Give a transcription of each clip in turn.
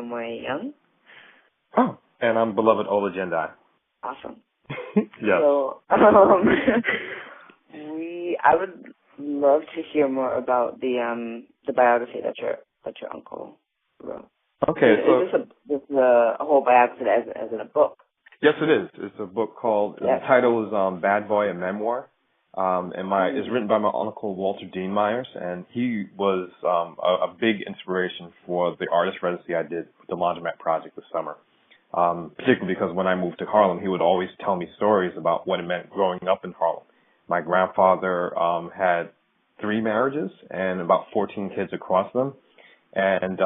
Nehemoyia Young. Oh, and I'm beloved Ola-Jendai. Awesome. Yes. So, I would love to hear more about the biography that your uncle wrote. Okay, so is this a whole biography as in a book? Yes, it is. It's a book called. The title is Bad Boy: A Memoir, and it's written by my uncle Walter Dean Myers, and he was a big inspiration for the artist residency I did with the Laundromat Project this summer. Particularly because when I moved to Harlem, he would always tell me stories about what it meant growing up in Harlem. My grandfather had 3 marriages and about 14 kids across them, and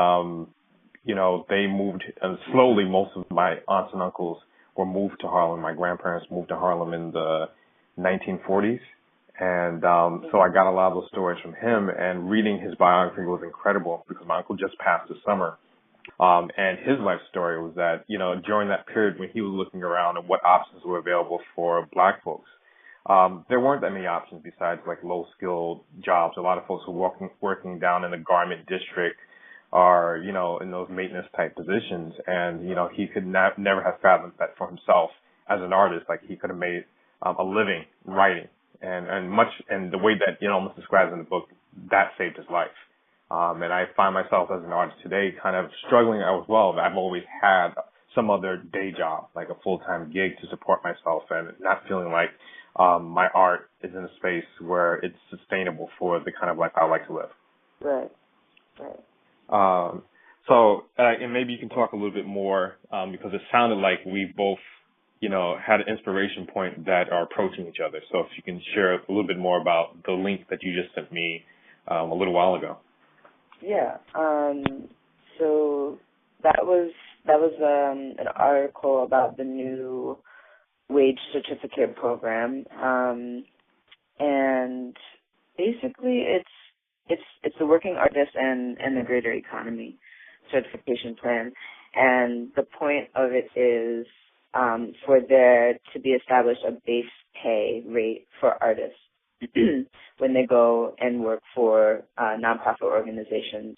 they moved slowly. Most of my aunts and uncles were moved to Harlem. My grandparents moved to Harlem in the 1940s. And so I got a lot of those stories from him, and reading his biography was incredible because my uncle just passed this summer. And his life story was that, during that period when he was looking around at what options were available for black folks, there weren't that many options besides like low-skilled jobs. A lot of folks were working down in the garment district or, in those maintenance type positions. And, he could never have fathomed that for himself as an artist. Like he could have made a living writing and the way that, almost describes in the book, that saved his life. And I find myself as an artist today kind of struggling as well. I've always had some other day job, like a full-time gig to support myself and not feeling like my art is in a space where it's sustainable for the kind of life I like to live. Right. And maybe you can talk a little bit more because it sounded like we both, had an inspiration point that are approaching each other. So if you can share a little bit more about the link that you just sent me a little while ago. Yeah. So that was an article about the new wage certificate program, and basically it's the Working Arrist and the Greater Economy certification plan, and the point of it is for there to be established a base pay rate for artists when they go and work for nonprofit organizations,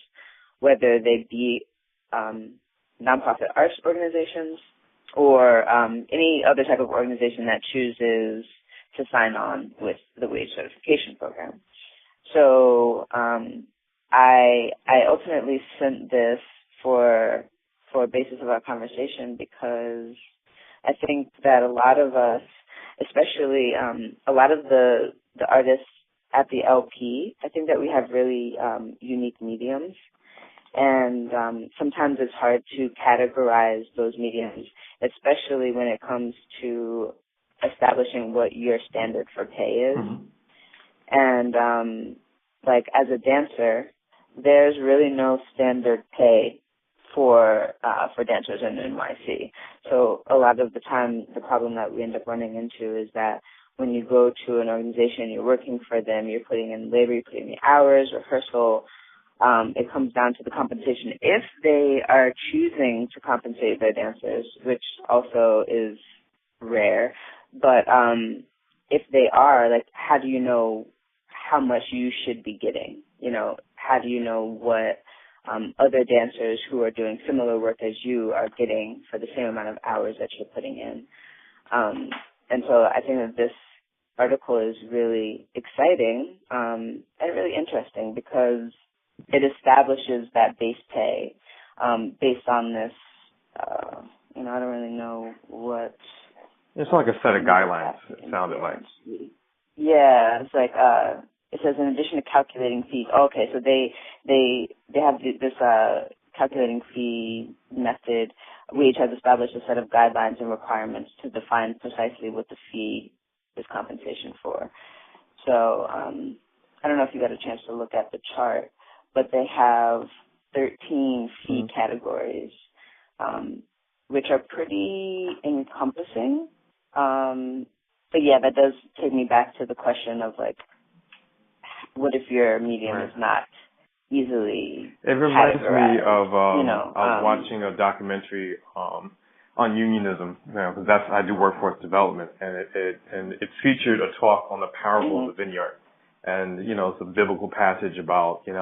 whether they be nonprofit arts organizations or any other type of organization that chooses to sign on with the wage certification program. So I ultimately sent this for a basis of our conversation because I think that a lot of us, especially a lot of the artists at the LP, I think that we have really unique mediums. And sometimes it's hard to categorize those mediums, especially when it comes to establishing what your standard for pay is. Mm-hmm. And as a dancer, there's really no standard pay for dancers in NYC. So a lot of the time, the problem that we end up running into is that when you go to an organization, you're working for them, you're putting in labor, you're putting in the hours, rehearsal. It comes down to the compensation. If they are choosing to compensate their dancers, which also is rare, but if they are, how do you know how much you should be getting? How do you know what other dancers who are doing similar work as you are getting for the same amount of hours that you're putting in? And so I think that this article is really exciting and really interesting because it establishes that base pay based on this, I don't really know what. It's like a set of guidelines, it sounded like. Yeah, it's like, it says in addition to calculating fees. Okay, so they have this calculating fee method. Wage has established a set of guidelines and requirements to define precisely what the fee is compensation for. So I don't know if you got a chance to look at the chart, but they have 13 fee categories, which are pretty encompassing. But yeah, that does take me back to the question of what if your medium is not easily It reminds me of watching a documentary on unionism, because I do workforce development, and it featured a talk on the parable of the vineyard. And, it's a biblical passage about, this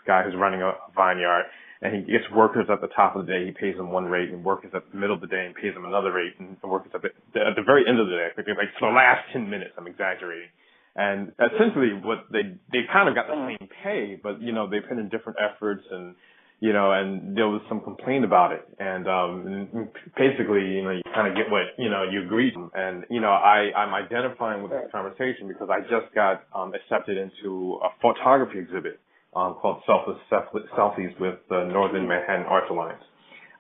guy who's running a vineyard, and he gets workers at the top of the day, he pays them one rate, and workers at the middle of the day, and pays them another rate, and workers at the very end of the day, I think like for the last 10 minutes, I'm exaggerating. And essentially what they kind of got the same pay, but, they put in different efforts, and, and there was some complaint about it. And basically, you kind of get what, you agree to. And, I'm identifying with this conversation because I just got accepted into a photography exhibit called Selfies with the Northern Manhattan Art Alliance.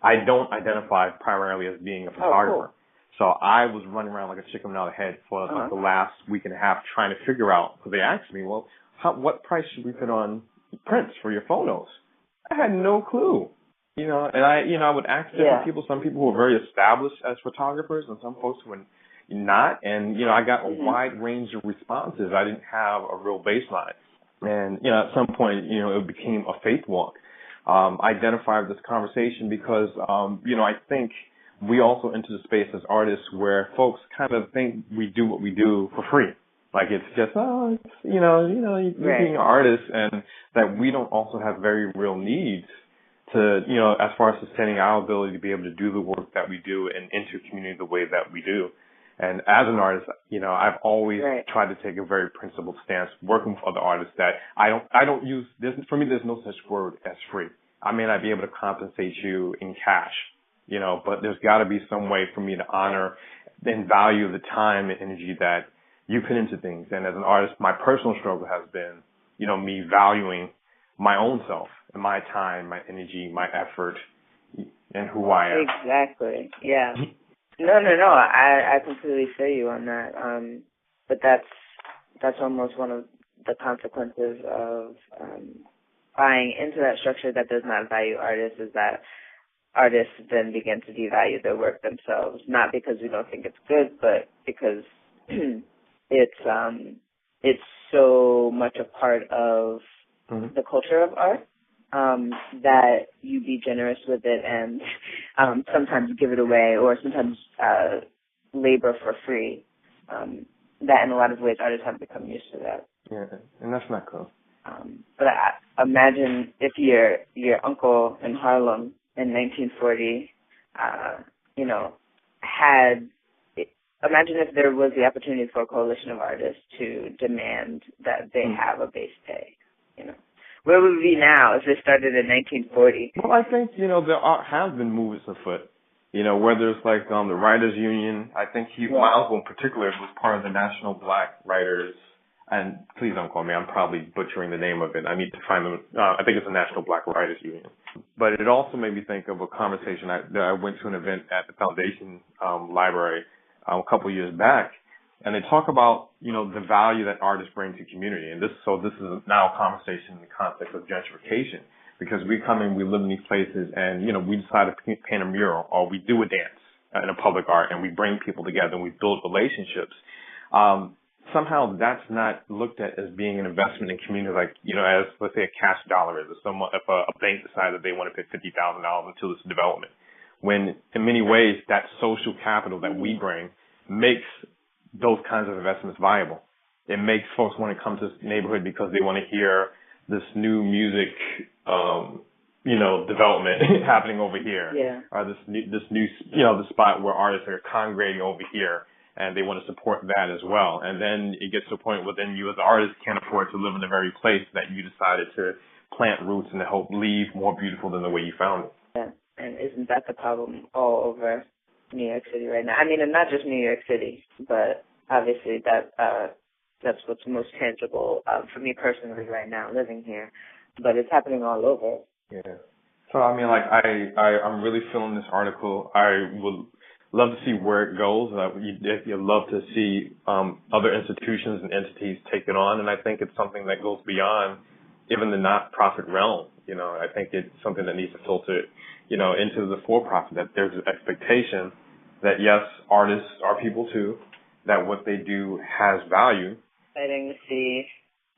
I don't identify primarily as being a photographer. So I was running around like a chicken without a head for like the last week and a half trying to figure out, because they asked me, well, what price should we put on prints for your photos? I had no clue, and I would ask different people, some people who were very established as photographers and some folks who were not. And, I got a wide range of responses. I didn't have a real baseline. And, at some point, it became a faith walk. I identified this conversation because, I think we also enter the space as artists where folks kind of think we do what we do for free. Like it's just, you're being an artist, and that we don't also have very real needs to, as far as sustaining our ability to be able to do the work that we do and enter community the way that we do. And as an artist, I've always tried to take a very principled stance working with other artists that I don't use, for me, there's no such word as free. I may not be able to compensate you in cash, but there's got to be some way for me to honor and value the time and energy that you put into things. And as an artist, my personal struggle has been, me valuing my own self and my time, my energy, my effort, and who I am. Exactly. Yeah. No. I completely feel you on that. But that's almost one of the consequences of buying into that structure that does not value artists, is that artists then begin to devalue their work themselves, not because we don't think it's good, but because it's so much a part of the culture of art that you be generous with it and sometimes give it away, or sometimes labor for free. That in a lot of ways artists have become used to that. Yeah, and that's not cool. But I imagine if your uncle in Harlem in 1940, imagine if there was the opportunity for a coalition of artists to demand that they have a base pay, Where would we be now if it started in 1940? Well, I think, there have been movements afoot, whether it's like the Writers Union. I think my uncle in particular was part of the National Black Writers, and please don't call me, I'm probably butchering the name of it. I need to find them. I think it's the National Black Writers Union. But it also made me think of a conversation that I went to an event at the Foundation Library a couple of years back, and they talk about, the value that artists bring to community. And this is now a conversation in the context of gentrification, because we come in, we live in these places, and, we decide to paint a mural, or we do a dance in a public art, and we bring people together and we build relationships. Somehow that's not looked at as being an investment in community, like, as, let's say, a cash dollar is. If a bank decides that they want to put $50,000 into this development, when in many ways that social capital that we bring makes those kinds of investments viable. It makes folks want to come to this neighborhood because they want to hear this new music, development happening over here. Yeah. Or this new, the spot where artists are congregating over here, and they want to support that as well. And then it gets to a point where then you as an artist can't afford to live in the very place that you decided to plant roots and to help leave more beautiful than the way you found it. Yeah. And isn't that the problem all over New York City right now? I mean, and not just New York City, but obviously that's what's most tangible for me personally right now, living here. But it's happening all over. Yeah. So, I mean, like, I'm really feeling this article. I would love to see where it goes. You'd love to see other institutions and entities take it on. And I think it's something that goes beyond even the not-profit realm. I think it's something that needs to filter, into the for-profit, that there's an expectation that, yes, artists are people too, that what they do has value. Exciting to see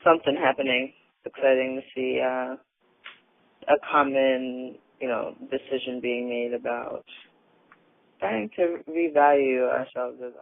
something happening. Exciting to see a common, decision being made about trying to revalue ourselves as